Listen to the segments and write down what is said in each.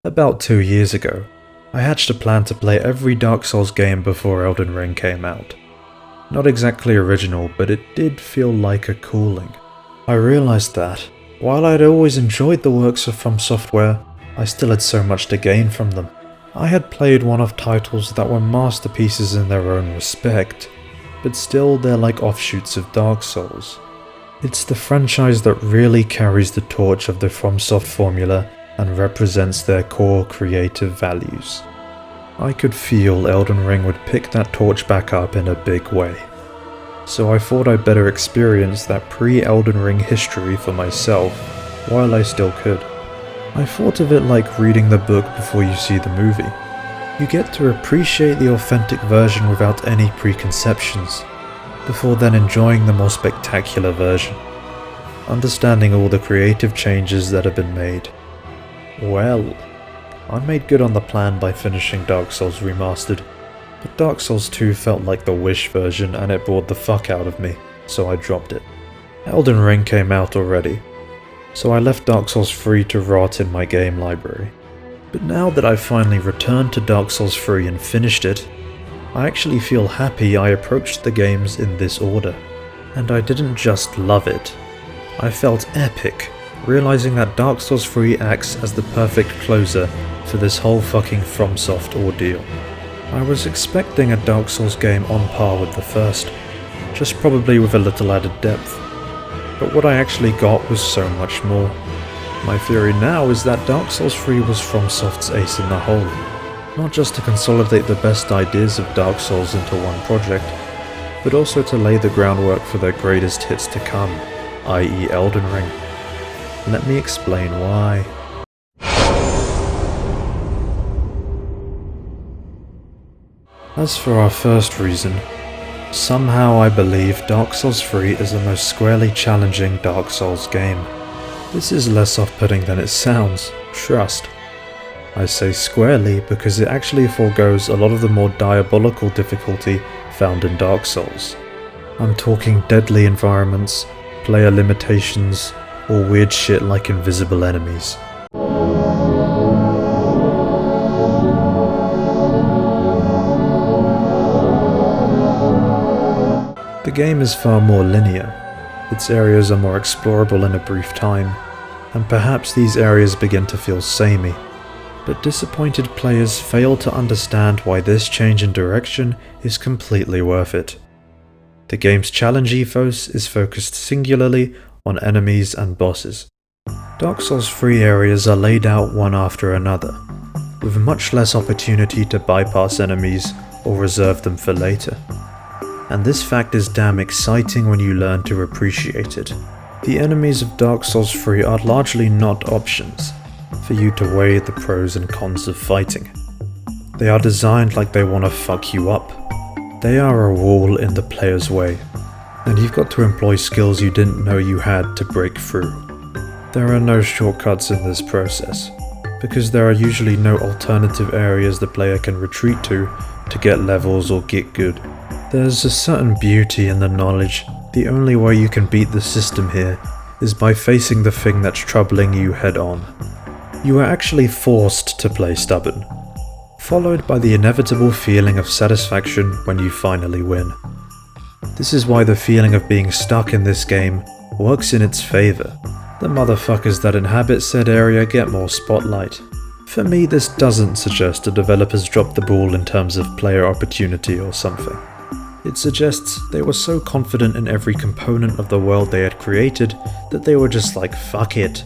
About 2 years ago, I hatched a plan to play every Dark Souls game before Elden Ring came out. Not exactly original, but it did feel like a calling. I realized that, while I'd always enjoyed the works of From Software, I still had so much to gain from them. I had played one-off titles that were masterpieces in their own respect, but still they're like offshoots of Dark Souls. It's the franchise that really carries the torch of the FromSoft formula and represents their core creative values. I could feel Elden Ring would pick that torch back up in a big way. So I thought I'd better experience that pre-Elden Ring history for myself while I still could. I thought of it like reading the book before you see the movie. You get to appreciate the authentic version without any preconceptions, before then enjoying the more spectacular version, understanding all the creative changes that have been made. Well, I made good on the plan by finishing Dark Souls Remastered, but Dark Souls 2 felt like the Wish version and it bored the fuck out of me, so I dropped it. Elden Ring came out already, so I left Dark Souls 3 to rot in my game library. But now that I've finally returned to Dark Souls 3 and finished it, I actually feel happy I approached the games in this order. And I didn't just love it, I felt epic, realizing that Dark Souls 3 acts as the perfect closer for this whole fucking FromSoft ordeal. I was expecting a Dark Souls game on par with the first, just probably with a little added depth. But what I actually got was so much more. My theory now is that Dark Souls 3 was FromSoft's ace in the hole, not just to consolidate the best ideas of Dark Souls into one project, but also to lay the groundwork for their greatest hits to come, i.e. Elden Ring. Let me explain why. As for our first reason, somehow I believe Dark Souls 3 is the most squarely challenging Dark Souls game. This is less off-putting than it sounds, trust. I say squarely because it actually forgoes a lot of the more diabolical difficulty found in Dark Souls. I'm talking deadly environments, player limitations, or weird shit like invisible enemies. The game is far more linear. Its areas are more explorable in a brief time, and perhaps these areas begin to feel samey. But disappointed players fail to understand why this change in direction is completely worth it. The game's challenge ethos is focused singularly on enemies and bosses. Dark Souls 3 areas are laid out one after another, with much less opportunity to bypass enemies or reserve them for later. And this fact is damn exciting when you learn to appreciate it. The enemies of Dark Souls 3 are largely not options for you to weigh the pros and cons of fighting. They are designed like they want to fuck you up. They are a wall in the player's way, and you've got to employ skills you didn't know you had to break through. There are no shortcuts in this process, because there are usually no alternative areas the player can retreat to get levels or get good. There's a certain beauty in the knowledge the only way you can beat the system here is by facing the thing that's troubling you head on. You are actually forced to play stubborn, followed by the inevitable feeling of satisfaction when you finally win. This is why the feeling of being stuck in this game works in its favour. The motherfuckers that inhabit said area get more spotlight. For me, this doesn't suggest the developers dropped the ball in terms of player opportunity or something. It suggests they were so confident in every component of the world they had created that they were just like, fuck it.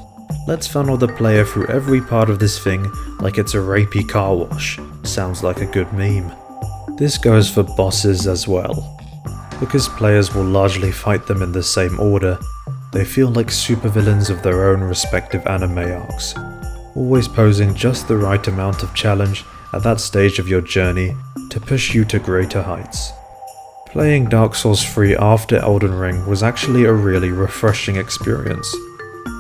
Let's funnel the player through every part of this thing like it's a rapey car wash. Sounds like a good meme. This goes for bosses as well. Because players will largely fight them in the same order, they feel like supervillains of their own respective anime arcs, always posing just the right amount of challenge at that stage of your journey to push you to greater heights. Playing Dark Souls 3 after Elden Ring was actually a really refreshing experience,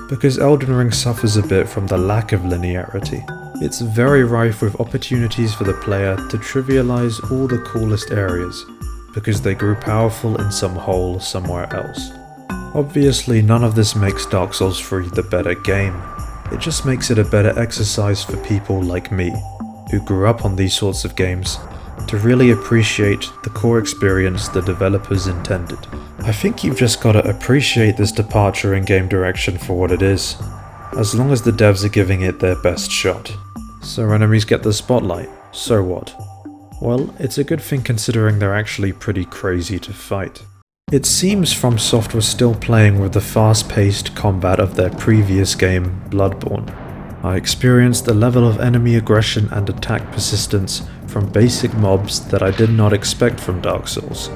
because Elden Ring suffers a bit from the lack of linearity. It's very rife with opportunities for the player to trivialize all the coolest areas, because they grew powerful in some hole somewhere else. Obviously none of this makes Dark Souls 3 the better game, It just makes it a better exercise for people like me, who grew up on these sorts of games, to really appreciate the core experience the developers intended. I think you've just gotta appreciate this departure in game direction for what it is, as long as the devs are giving it their best shot. So enemies get the spotlight, so what? Well, it's a good thing considering they're actually pretty crazy to fight. It seems FromSoft was still playing with the fast-paced combat of their previous game, Bloodborne. I experienced a level of enemy aggression and attack persistence from basic mobs that I did not expect from Dark Souls.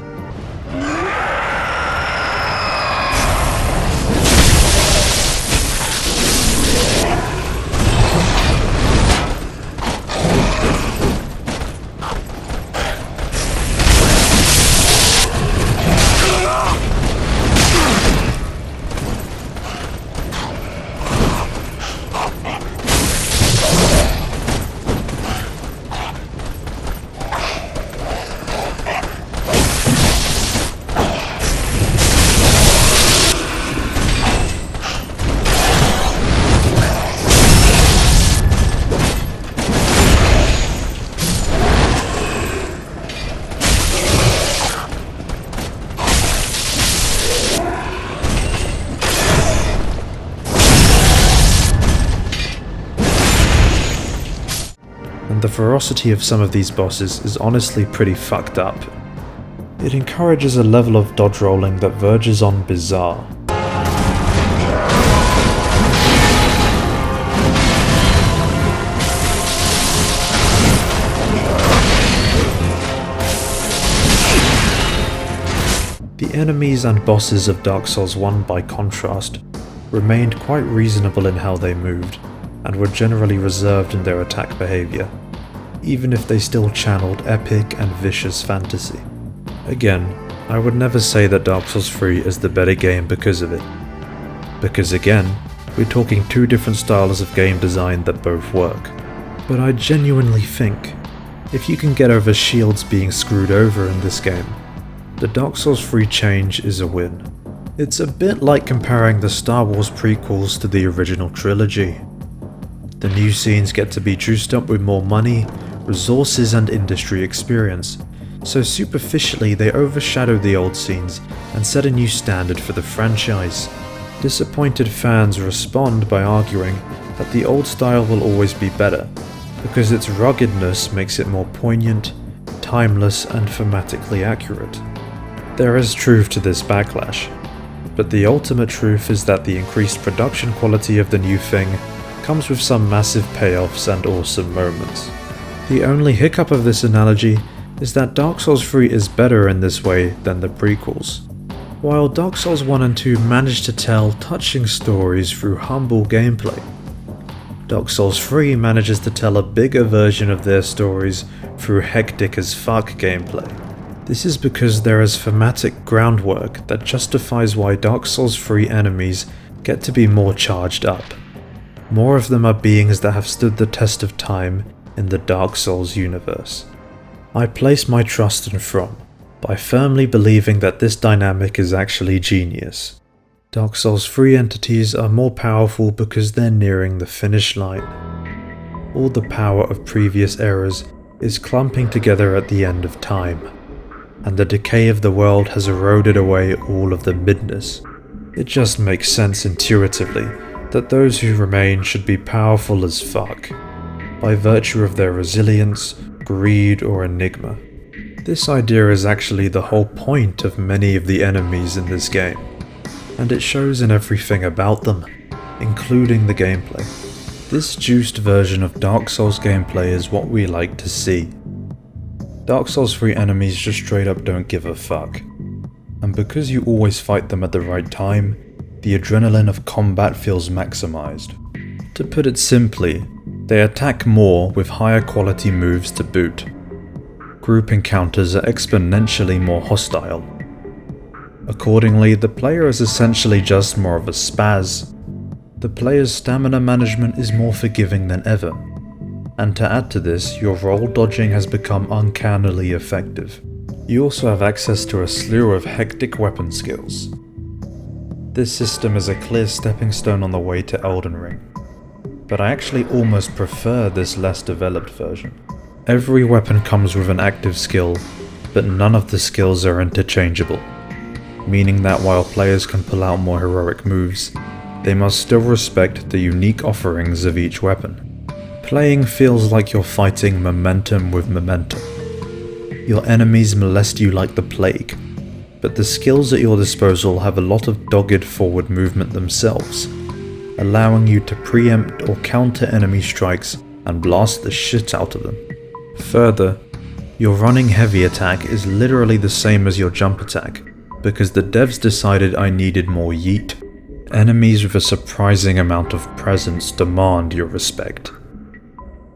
And the ferocity of some of these bosses is honestly pretty fucked up. It encourages a level of dodge rolling that verges on bizarre. The enemies and bosses of Dark Souls 1, by contrast, remained quite reasonable in how they moved, and were generally reserved in their attack behaviour, even if they still channeled epic and vicious fantasy. Again, I would never say that Dark Souls 3 is the better game because of it. Because again, we're talking two different styles of game design that both work. But I genuinely think, if you can get over shields being screwed over in this game, the Dark Souls 3 change is a win. It's a bit like comparing the Star Wars prequels to the original trilogy. The new scenes get to be juiced up with more money, resources and industry experience, so superficially they overshadow the old scenes and set a new standard for the franchise. Disappointed fans respond by arguing that the old style will always be better, because its ruggedness makes it more poignant, timeless and thematically accurate. There is truth to this backlash, but the ultimate truth is that the increased production quality of the new thing comes with some massive payoffs and awesome moments. The only hiccup of this analogy is that Dark Souls 3 is better in this way than the prequels. While Dark Souls 1 and 2 managed to tell touching stories through humble gameplay, Dark Souls 3 manages to tell a bigger version of their stories through hectic as fuck gameplay. This is because there is thematic groundwork that justifies why Dark Souls 3 enemies get to be more charged up. More of them are beings that have stood the test of time in the Dark Souls universe. I place my trust in From by firmly believing that this dynamic is actually genius. Dark Souls 3 entities are more powerful because they're nearing the finish line. All the power of previous eras is clumping together at the end of time, and the decay of the world has eroded away all of the midness. It just makes sense intuitively that those who remain should be powerful as fuck, by virtue of their resilience, greed or enigma. This idea is actually the whole point of many of the enemies in this game, and it shows in everything about them, including the gameplay. This juiced version of Dark Souls gameplay is what we like to see. Dark Souls 3 enemies just straight up don't give a fuck, and because you always fight them at the right time, the adrenaline of combat feels maximized. To put it simply, they attack more with higher quality moves to boot. Group encounters are exponentially more hostile. Accordingly, the player is essentially just more of a spaz. The player's stamina management is more forgiving than ever, and to add to this, your roll dodging has become uncannily effective. You also have access to a slew of hectic weapon skills. This system is a clear stepping stone on the way to Elden Ring. but I actually almost prefer this less developed version. Every weapon comes with an active skill, but none of the skills are interchangeable, meaning that while players can pull out more heroic moves, they must still respect the unique offerings of each weapon. Playing feels like you're fighting momentum with momentum. Your enemies molest you like the plague, but the skills at your disposal have a lot of dogged forward movement themselves, allowing you to preempt or counter enemy strikes and blast the shit out of them. Further, your running heavy attack is literally the same as your jump attack, because the devs decided I needed more yeet. Enemies with a surprising amount of presence demand your respect,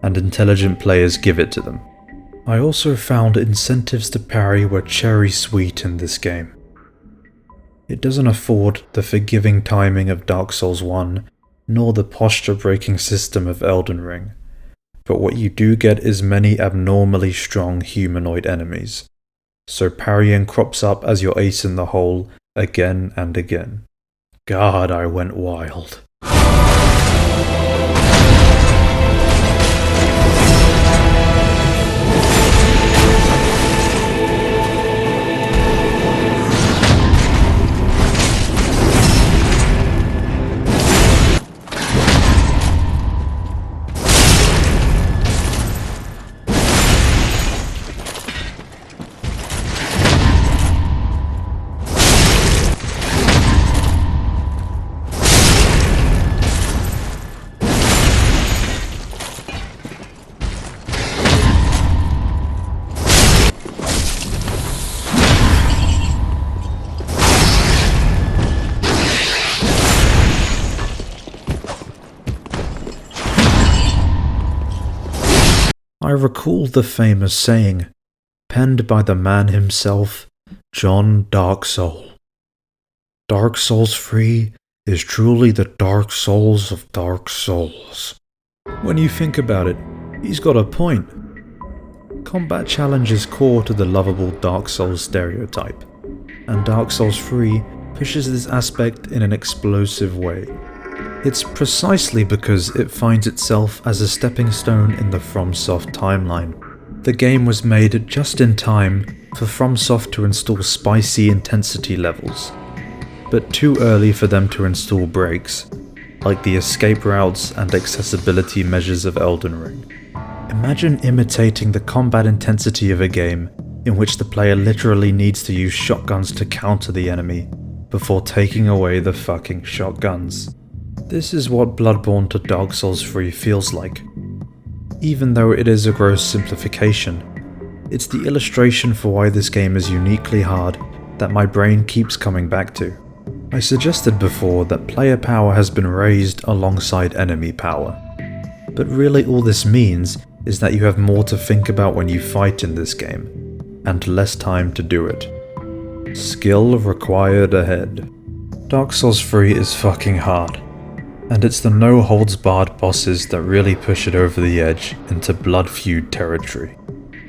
and intelligent players give it to them. I also found incentives to parry were cherry sweet in this game. It doesn't afford the forgiving timing of Dark Souls 1, nor the posture-breaking system of Elden Ring, but what you do get is many abnormally strong humanoid enemies, so parrying crops up as your ace in the hole again and again. God, I went wild. I recall the famous saying, penned by the man himself, John Dark Soul. Dark Souls 3 is truly the Dark Souls of Dark Souls. When you think about it, he's got a point. Combat challenge is core to the lovable Dark Souls stereotype, and Dark Souls 3 pushes this aspect in an explosive way. It's precisely because it finds itself as a stepping stone in the FromSoft timeline. The game was made just in time for FromSoft to install spicy intensity levels, but too early for them to install breaks, like the escape routes and accessibility measures of Elden Ring. Imagine imitating the combat intensity of a game in which the player literally needs to use shotguns to counter the enemy before taking away the fucking shotguns. This is what Bloodborne to Dark Souls 3 feels like. Even though it is a gross simplification, it's the illustration for why this game is uniquely hard that my brain keeps coming back to. I suggested before that player power has been raised alongside enemy power, but really all this means is that you have more to think about when you fight in this game, and less time to do it. Skill required ahead. Dark Souls 3 is fucking hard, and it's the no-holds-barred bosses that really push it over the edge into blood feud territory.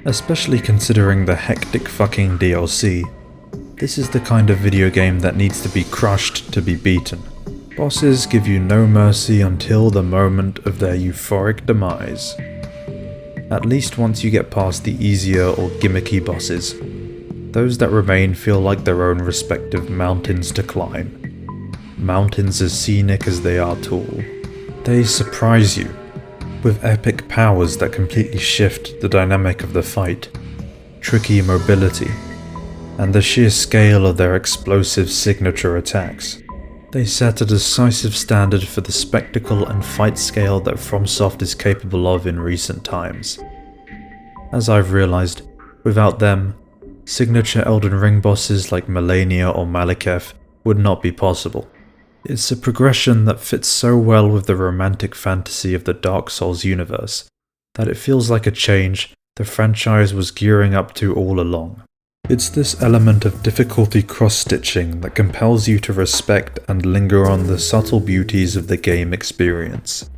Especially considering the hectic fucking DLC. This is the kind of video game that needs to be crushed to be beaten. Bosses give you no mercy until the moment of their euphoric demise. At least once you get past the easier or gimmicky bosses, those that remain feel like their own respective mountains to climb. Mountains as scenic as they are tall. They surprise you, with epic powers that completely shift the dynamic of the fight, tricky mobility, and the sheer scale of their explosive signature attacks. They set a decisive standard for the spectacle and fight scale that FromSoft is capable of in recent times. As I've realized, without them, signature Elden Ring bosses like Melania or Malekith would not be possible. It's a progression that fits so well with the romantic fantasy of the Dark Souls universe, that it feels like a change the franchise was gearing up to all along. It's this element of difficulty cross-stitching that compels you to respect and linger on the subtle beauties of the game experience.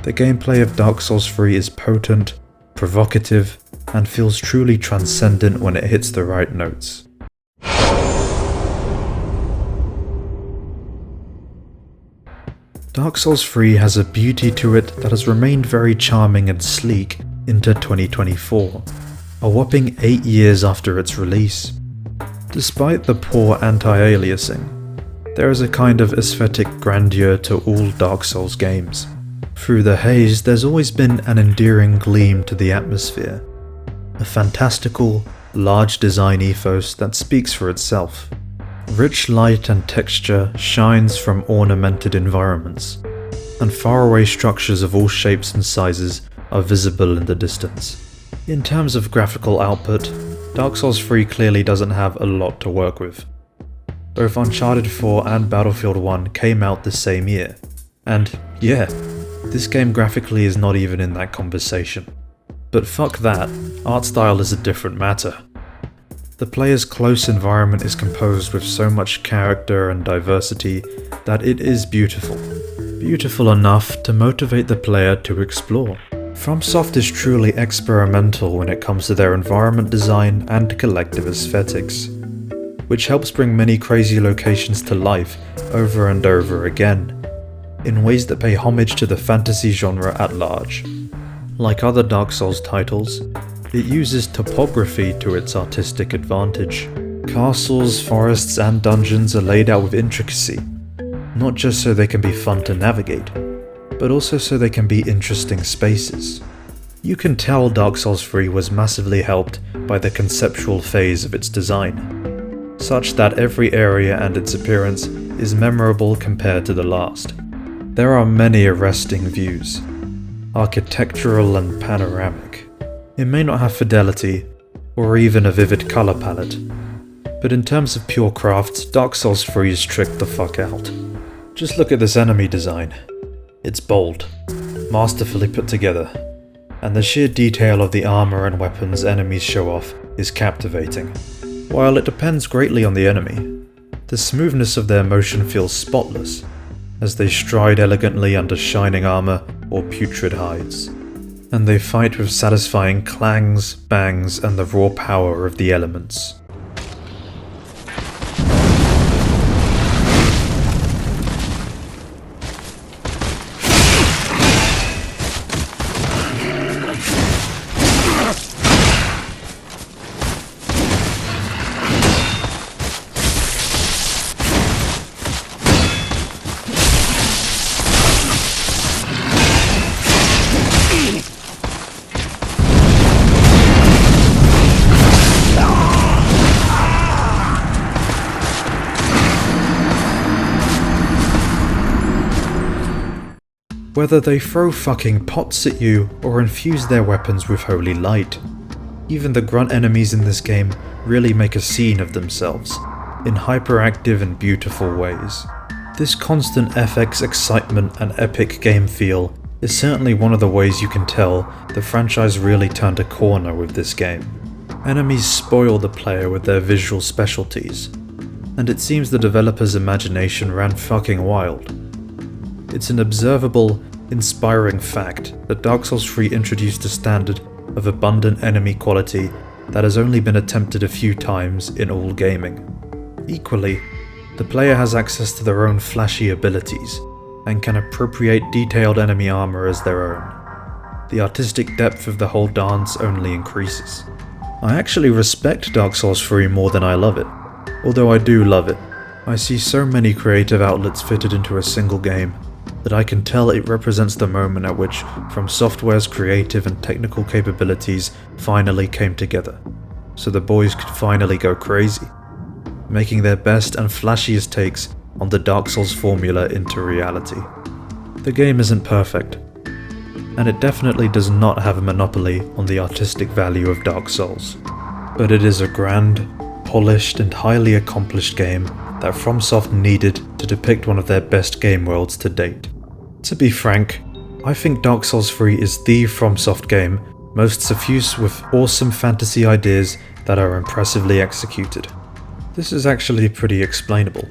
The gameplay of Dark Souls 3 is potent, provocative, and feels truly transcendent when it hits the right notes. Dark Souls 3 has a beauty to it that has remained very charming and sleek into 2024, a whopping 8 years after its release. Despite the poor anti-aliasing, there is a kind of aesthetic grandeur to all Dark Souls games. Through the haze, there's always been an endearing gleam to the atmosphere, a fantastical, large design ethos that speaks for itself. Rich light and texture shines from ornamented environments, and faraway structures of all shapes and sizes are visible in the distance. In terms of graphical output, Dark Souls 3 clearly doesn't have a lot to work with. Both Uncharted 4 and Battlefield 1 came out the same year, and yeah, this game graphically is not even in that conversation. But fuck that, art style is a different matter. The player's close environment is composed with so much character and diversity that it is beautiful. Beautiful enough to motivate the player to explore. FromSoft is truly experimental when it comes to their environment design and collective aesthetics, which helps bring many crazy locations to life over and over again, in ways that pay homage to the fantasy genre at large. Like other Dark Souls titles, it uses topography to its artistic advantage. Castles, forests, and dungeons are laid out with intricacy, not just so they can be fun to navigate, but also so they can be interesting spaces. You can tell Dark Souls 3 was massively helped by the conceptual phase of its design, such that every area and its appearance is memorable compared to the last. There are many arresting views, architectural and panoramic. It may not have fidelity, or even a vivid colour palette, but in terms of pure craft, Dark Souls 3 is tricked the fuck out. Just look at this enemy design. It's bold, masterfully put together, and the sheer detail of the armour and weapons enemies show off is captivating. While it depends greatly on the enemy, the smoothness of their motion feels spotless, as they stride elegantly under shining armour or putrid hides, and they fight with satisfying clangs, bangs, and the raw power of the elements. Whether they throw fucking pots at you or infuse their weapons with holy light. Even the grunt enemies in this game really make a scene of themselves, in hyperactive and beautiful ways. This constant FX excitement and epic game feel is certainly one of the ways you can tell the franchise really turned a corner with this game. Enemies spoil the player with their visual specialties, and it seems the developer's imagination ran fucking wild. It's an observable, inspiring fact that Dark Souls 3 introduced a standard of abundant enemy quality that has only been attempted a few times in all gaming. Equally, the player has access to their own flashy abilities, and can appropriate detailed enemy armor as their own. The artistic depth of the whole dance only increases. I actually respect Dark Souls 3 more than I love it, although I do love it. I see so many creative outlets fitted into a single game that I can tell it represents the moment at which FromSoftware's creative and technical capabilities finally came together, so the boys could finally go crazy, making their best and flashiest takes on the Dark Souls formula into reality. The game isn't perfect, and it definitely does not have a monopoly on the artistic value of Dark Souls, but it is a grand, polished and highly accomplished game that FromSoft needed to depict one of their best game worlds to date. To be frank, I think Dark Souls 3 is the FromSoft game most suffused with awesome fantasy ideas that are impressively executed. This is actually pretty explainable.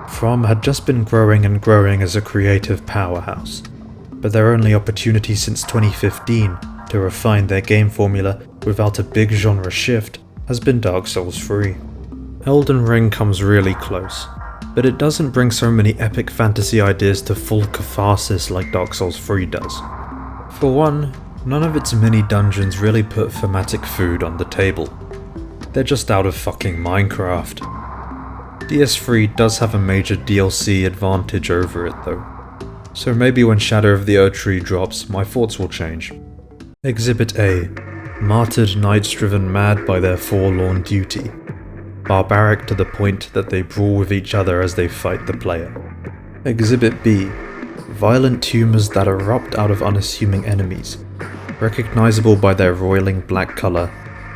From had just been growing and growing as a creative powerhouse, but their only opportunity since 2015 to refine their game formula without a big genre shift has been Dark Souls 3. Elden Ring comes really close, but it doesn't bring so many epic fantasy ideas to full catharsis like Dark Souls 3 does. For one, none of its mini dungeons really put thematic food on the table. They're just out of fucking Minecraft. DS3 does have a major DLC advantage over it though, so maybe when Shadow of the Erdtree drops, my thoughts will change. Exhibit A. Martyred knights driven mad by their forlorn duty. Barbaric to the point that they brawl with each other as they fight the player. Exhibit B. Violent tumours that erupt out of unassuming enemies, recognizable by their roiling black colour,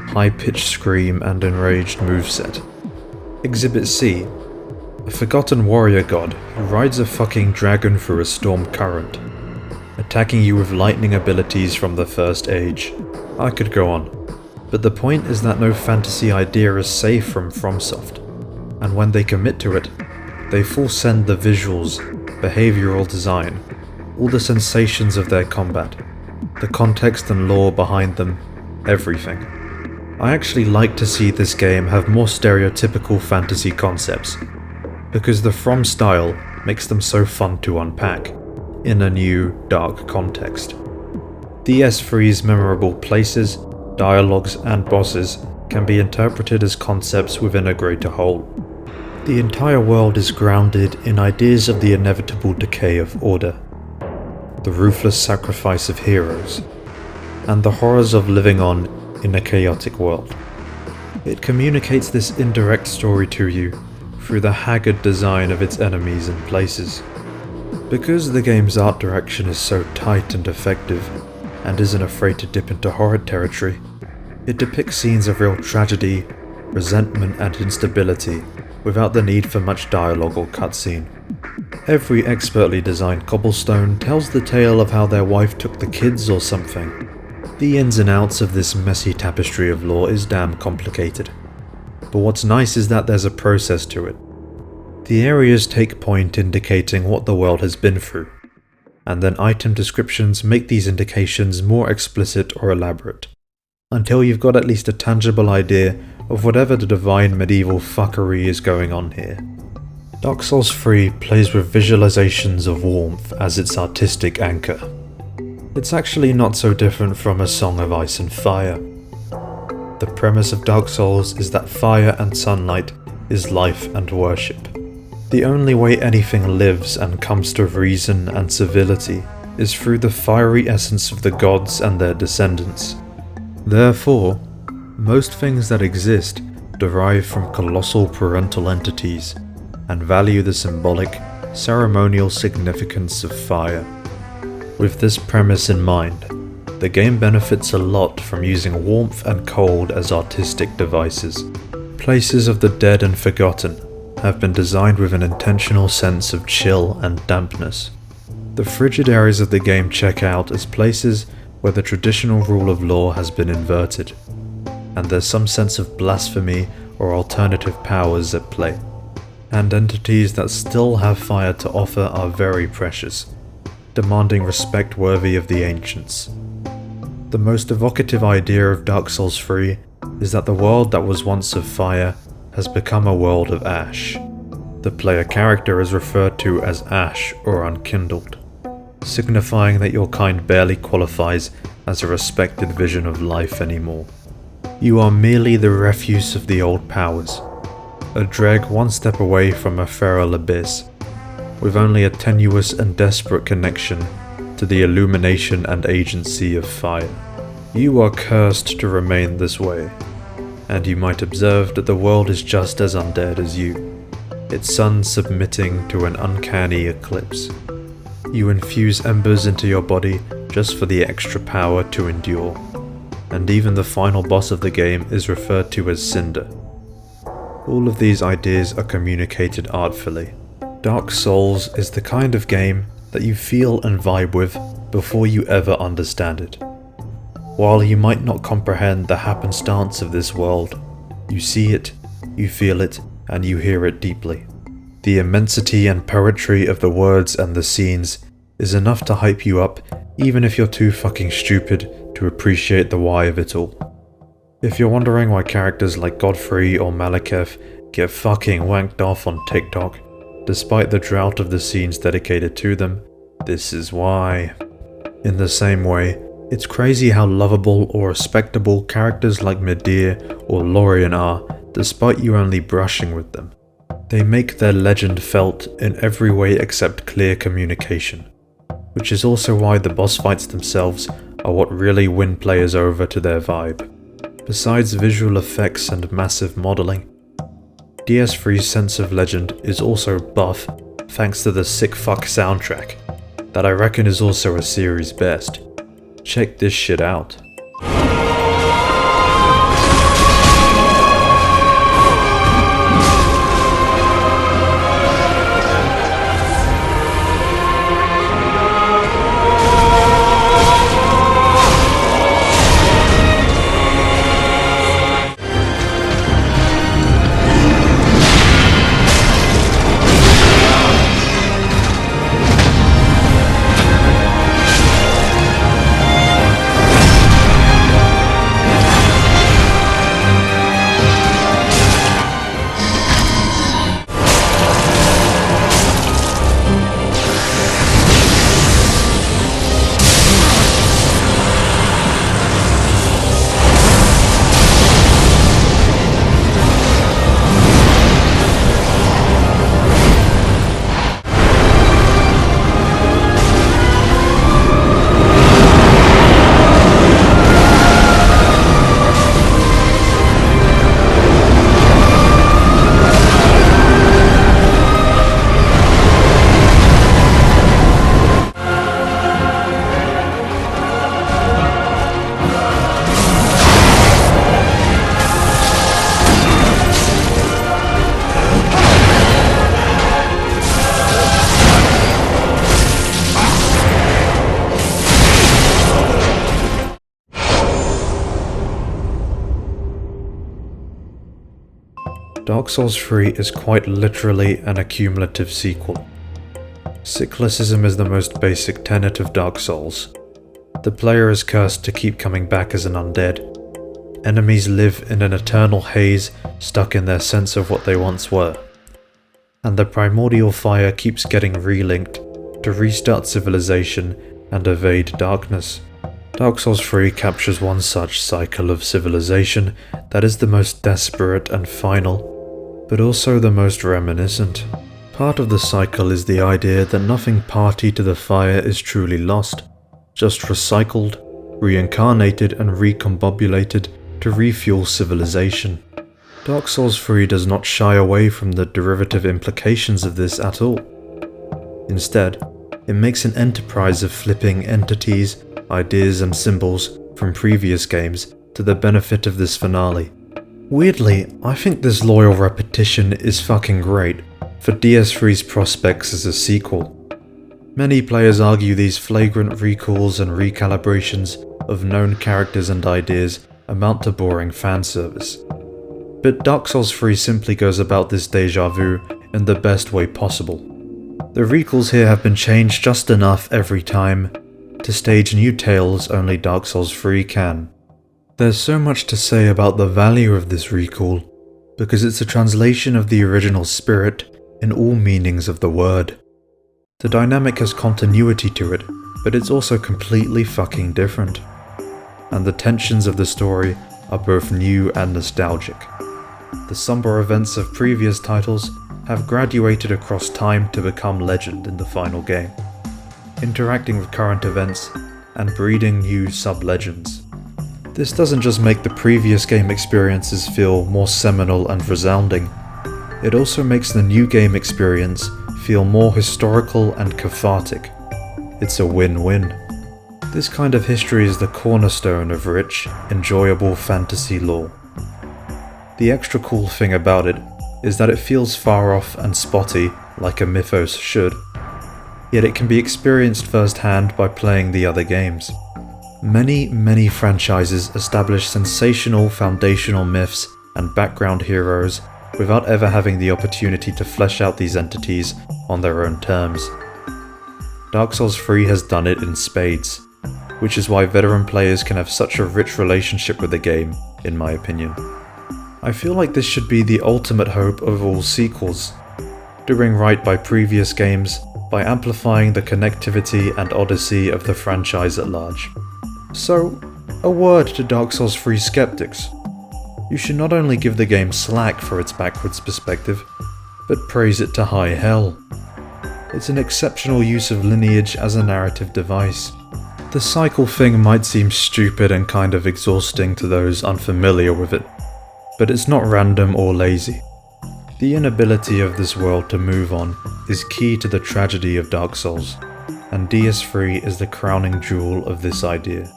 high-pitched scream and enraged moveset. Exhibit C. A forgotten warrior god who rides a fucking dragon through a storm current, attacking you with lightning abilities from the First Age. I could go on, but the point is that no fantasy idea is safe from FromSoft, and when they commit to it, they full send the visuals, behavioural design, all the sensations of their combat, the context and lore behind them, everything. I actually like to see this game have more stereotypical fantasy concepts, because the From style makes them so fun to unpack, in a new, dark context. DS3's memorable places, dialogues and bosses can be interpreted as concepts within a greater whole. The entire world is grounded in ideas of the inevitable decay of order, the ruthless sacrifice of heroes, and the horrors of living on in a chaotic world. It communicates this indirect story to you through the haggard design of its enemies and places. Because the game's art direction is so tight and effective, and isn't afraid to dip into horror territory, it depicts scenes of real tragedy, resentment and instability without the need for much dialogue or cutscene. Every expertly designed cobblestone tells the tale of how their wife took the kids or something. The ins and outs of this messy tapestry of lore is damn complicated. But what's nice is that there's a process to it. The areas take point indicating what the world has been through, and then item descriptions make these indications more explicit or elaborate, until you've got at least a tangible idea of whatever the divine medieval fuckery is going on here. Dark Souls 3 plays with visualizations of warmth as its artistic anchor. It's actually not so different from A Song of Ice and Fire. The premise of Dark Souls is that fire and sunlight is life and worship. The only way anything lives and comes to reason and civility is through the fiery essence of the gods and their descendants. Therefore, most things that exist derive from colossal parental entities and value the symbolic, ceremonial significance of fire. With this premise in mind, the game benefits a lot from using warmth and cold as artistic devices. Places of the dead and forgotten have been designed with an intentional sense of chill and dampness. The frigid areas of the game check out as places where the traditional rule of law has been inverted, and there's some sense of blasphemy or alternative powers at play. And entities that still have fire to offer are very precious, demanding respect worthy of the ancients. The most evocative idea of Dark Souls 3 is that the world that was once of fire has become a world of ash. The player character is referred to as ash or unkindled, signifying that your kind barely qualifies as a respected vision of life anymore. You are merely the refuse of the old powers, a dreg one step away from a feral abyss, with only a tenuous and desperate connection to the illumination and agency of fire. You are cursed to remain this way, and you might observe that the world is just as undead as you, its sun submitting to an uncanny eclipse. You infuse embers into your body just for the extra power to endure, and even the final boss of the game is referred to as Cinder. All of these ideas are communicated artfully. Dark Souls is the kind of game that you feel and vibe with before you ever understand it. While you might not comprehend the happenstance of this world, you see it, you feel it, and you hear it deeply. The immensity and poetry of the words and the scenes is enough to hype you up, even if you're too fucking stupid to appreciate the why of it all. If you're wondering why characters like Godfrey or Malekith get fucking wanked off on TikTok, despite the drought of the scenes dedicated to them. This is why. In the same way, it's crazy how lovable or respectable characters like Medea or Lorien are, despite you only brushing with them. They make their legend felt in every way except clear communication, which is also why the boss fights themselves are what really win players over to their vibe. Besides visual effects and massive modelling, DS3's sense of legend is also buff thanks to the sick fuck soundtrack, that I reckon is also a series best. Check this shit out. Dark Souls 3 is quite literally an accumulative sequel. Cyclicism is the most basic tenet of Dark Souls. The player is cursed to keep coming back as an undead. Enemies live in an eternal haze, stuck in their sense of what they once were. And the primordial fire keeps getting relinked to restart civilization and evade darkness. Dark Souls 3 captures one such cycle of civilization that is the most desperate and final, but also the most reminiscent. Part of the cycle is the idea that nothing party to the fire is truly lost, just recycled, reincarnated and recombobulated to refuel civilization. Dark Souls 3 does not shy away from the derivative implications of this at all. Instead, it makes an enterprise of flipping entities, ideas and symbols from previous games to the benefit of this finale. Weirdly, I think this loyal repetition is fucking great for DS3's prospects as a sequel. Many players argue these flagrant recalls and recalibrations of known characters and ideas amount to boring fanservice. But Dark Souls 3 simply goes about this deja vu in the best way possible. The recalls here have been changed just enough every time to stage new tales only Dark Souls 3 can. There's so much to say about the value of this recall, because it's a translation of the original spirit in all meanings of the word. The dynamic has continuity to it, but it's also completely fucking different. And the tensions of the story are both new and nostalgic. The somber events of previous titles have graduated across time to become legend in the final game, interacting with current events and breeding new sub-legends. This doesn't just make the previous game experiences feel more seminal and resounding, it also makes the new game experience feel more historical and cathartic. It's a win-win. This kind of history is the cornerstone of rich, enjoyable fantasy lore. The extra cool thing about it is that it feels far off and spotty like a mythos should, yet it can be experienced firsthand by playing the other games. Many franchises establish sensational foundational myths and background heroes without ever having the opportunity to flesh out these entities on their own terms. Dark Souls 3 has done it in spades, which is why veteran players can have such a rich relationship with the game, in my opinion. I feel like this should be the ultimate hope of all sequels. doing right by previous games by amplifying the connectivity and odyssey of the franchise at large. So, a word to Dark Souls 3 skeptics. You should not only give the game slack for its backwards perspective, but praise it to high hell. It's an exceptional use of lineage as a narrative device. The cycle thing might seem stupid and kind of exhausting to those unfamiliar with it, but it's not random or lazy. The inability of this world to move on is key to the tragedy of Dark Souls, and DS3 is the crowning jewel of this idea.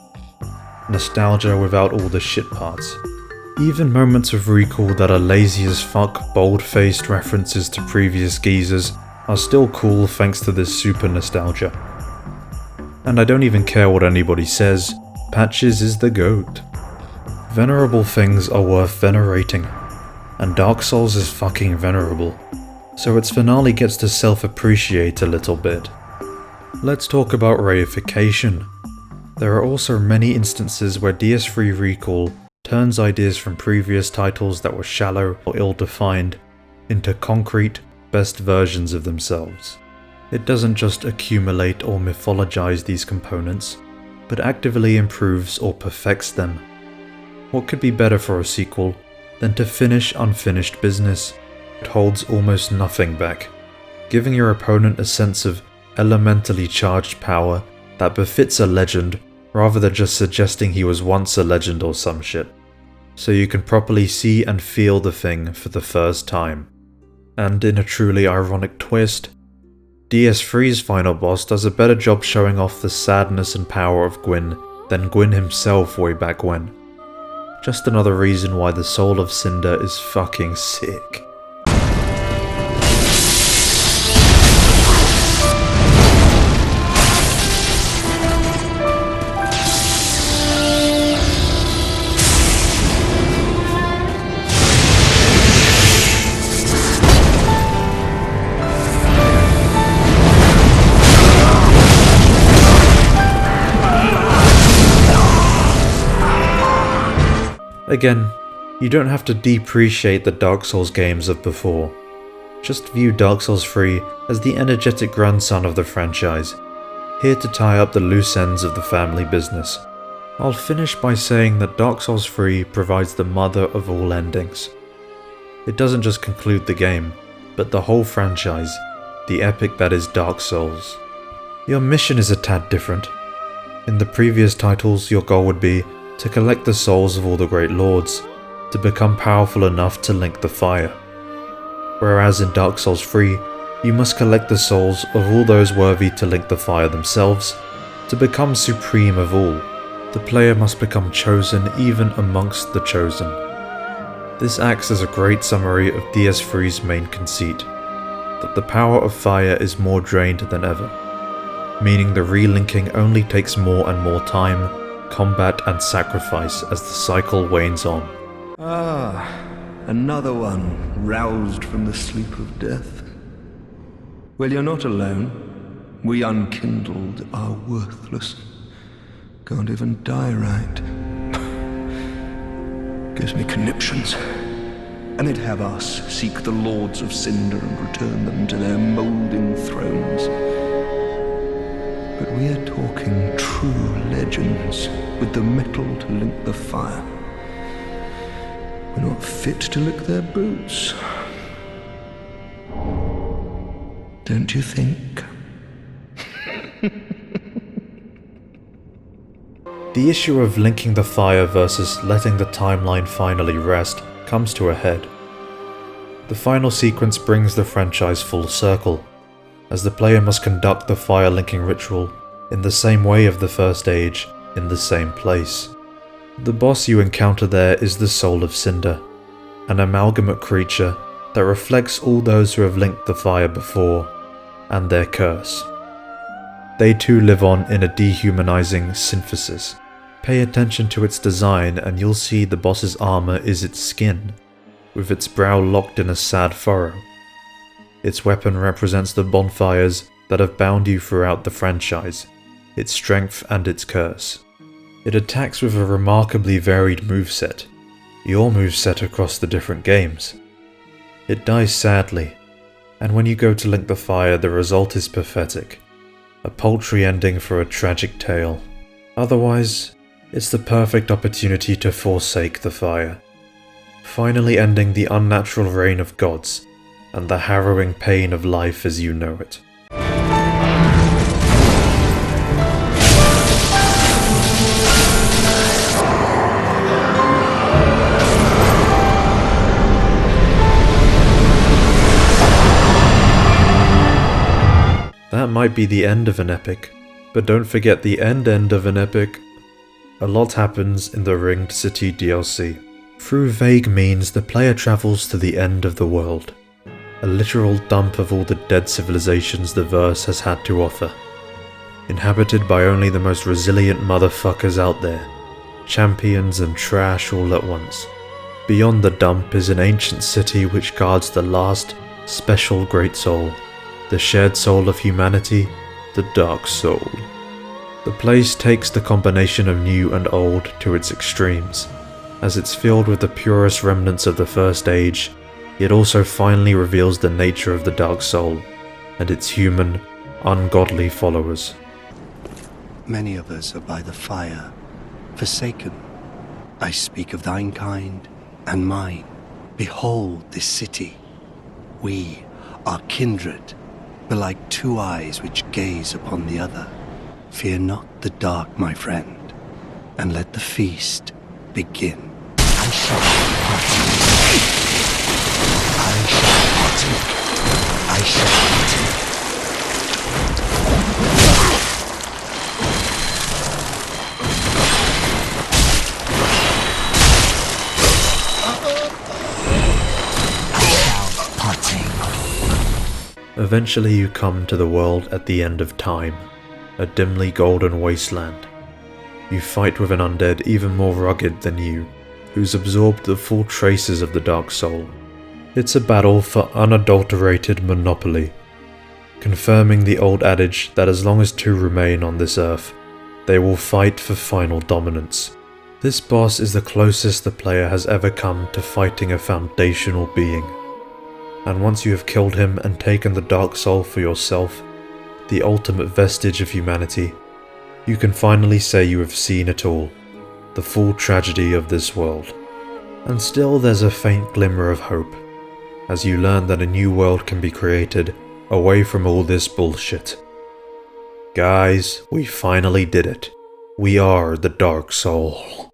Nostalgia without all the shit parts. Even moments of recall that are lazy as fuck, bold-faced references to previous geezers are still cool thanks to this super nostalgia. And I don't even care what anybody says, Patches is the GOAT. Venerable things are worth venerating, and Dark Souls is fucking venerable, so its finale gets to self-appreciate a little bit. Let's talk about reification. There are also many instances where DS3 Recall turns ideas from previous titles that were shallow or ill-defined into concrete, best versions of themselves. It doesn't just accumulate or mythologize these components, but actively improves or perfects them. What could be better for a sequel than to finish unfinished business? It holds almost nothing back, giving your opponent a sense of elementally charged power that befits a legend rather than just suggesting he was once a legend or some shit, so you can properly see and feel the thing for the first time. And in a truly ironic twist, DS3's final boss does a better job showing off the sadness and power of Gwyn than Gwyn himself way back when. Just another reason why the Soul of Cinder is fucking sick. Again, you don't have to depreciate the Dark Souls games of before. Just view Dark Souls 3 as the energetic grandson of the franchise, here to tie up the loose ends of the family business. I'll finish by saying that Dark Souls 3 provides the mother of all endings. It doesn't just conclude the game, but the whole franchise, the epic that is Dark Souls. Your mission is a tad different. In the previous titles, your goal would be to collect the souls of all the great lords, to become powerful enough to link the fire. Whereas in Dark Souls 3, you must collect the souls of all those worthy to link the fire themselves, to become supreme of all. The player must become chosen even amongst the chosen. This acts as a great summary of DS3's main conceit, that the power of fire is more drained than ever, meaning the relinking only takes more and more time, combat and sacrifice as the cycle wanes on. Ah, another one roused from the sleep of death. Well, you're not alone. We unkindled are worthless. Can't even die right. Gives me conniptions. And they'd have us seek the Lords of Cinder and return them to their moulding thrones. But we are talking true legends with the metal to link the fire. We're not fit to lick their boots. Don't you think? The issue of linking the fire versus letting the timeline finally rest comes to a head. The final sequence brings the franchise full circle, as the player must conduct the fire linking ritual in the same way of the first age, in the same place. The boss you encounter there is the Soul of Cinder, an amalgamate creature that reflects all those who have linked the fire before, and their curse. They too live on in a dehumanizing synthesis. Pay attention to its design and you'll see the boss's armor is its skin, with its brow locked in a sad furrow. Its weapon represents the bonfires that have bound you throughout the franchise, its strength and its curse. It attacks with a remarkably varied moveset, your moveset across the different games. It dies sadly, And when you go to link the fire, the result is pathetic. A paltry ending for a tragic tale. Otherwise, it's the perfect opportunity to forsake the fire, finally ending the unnatural reign of gods and the harrowing pain of life as you know it. That might be the end of an epic, but don't forget the end of an epic. A lot happens in the Ringed City DLC. Through vague means, the player travels to the end of the world, a literal dump of all the dead civilizations the verse has had to offer, inhabited by only the most resilient motherfuckers out there, champions and trash all at once. Beyond the dump is an ancient city which guards the last, special great soul, the shared soul of humanity, the Dark Soul. The place takes the combination of new and old to its extremes. As it's filled with the purest remnants of the First Age, it also finally reveals the nature of the Dark Soul and its human, ungodly followers. Many of us are by the fire, forsaken. I speak of thine kind and mine. Behold this city. We are kindred, but like two eyes which gaze upon the other. Fear not the dark, my friend, and let the feast begin. I shall partake. I shall partake. Eventually you come to the world at the end of time, a dimly golden wasteland. You fight with an undead even more rugged than you, who's absorbed the full traces of the Dark Soul. It's a battle for unadulterated monopoly, confirming the old adage that as long as two remain on this earth, they will fight for final dominance. This boss is the closest the player has ever come to fighting a foundational being. And once you have killed him and taken the Dark Soul for yourself, the ultimate vestige of humanity, you can finally say you have seen it all, the full tragedy of this world. And still there's a faint glimmer of hope, as you learn that a new world can be created away from all this bullshit. Guys, we finally did it. We are the Dark Soul.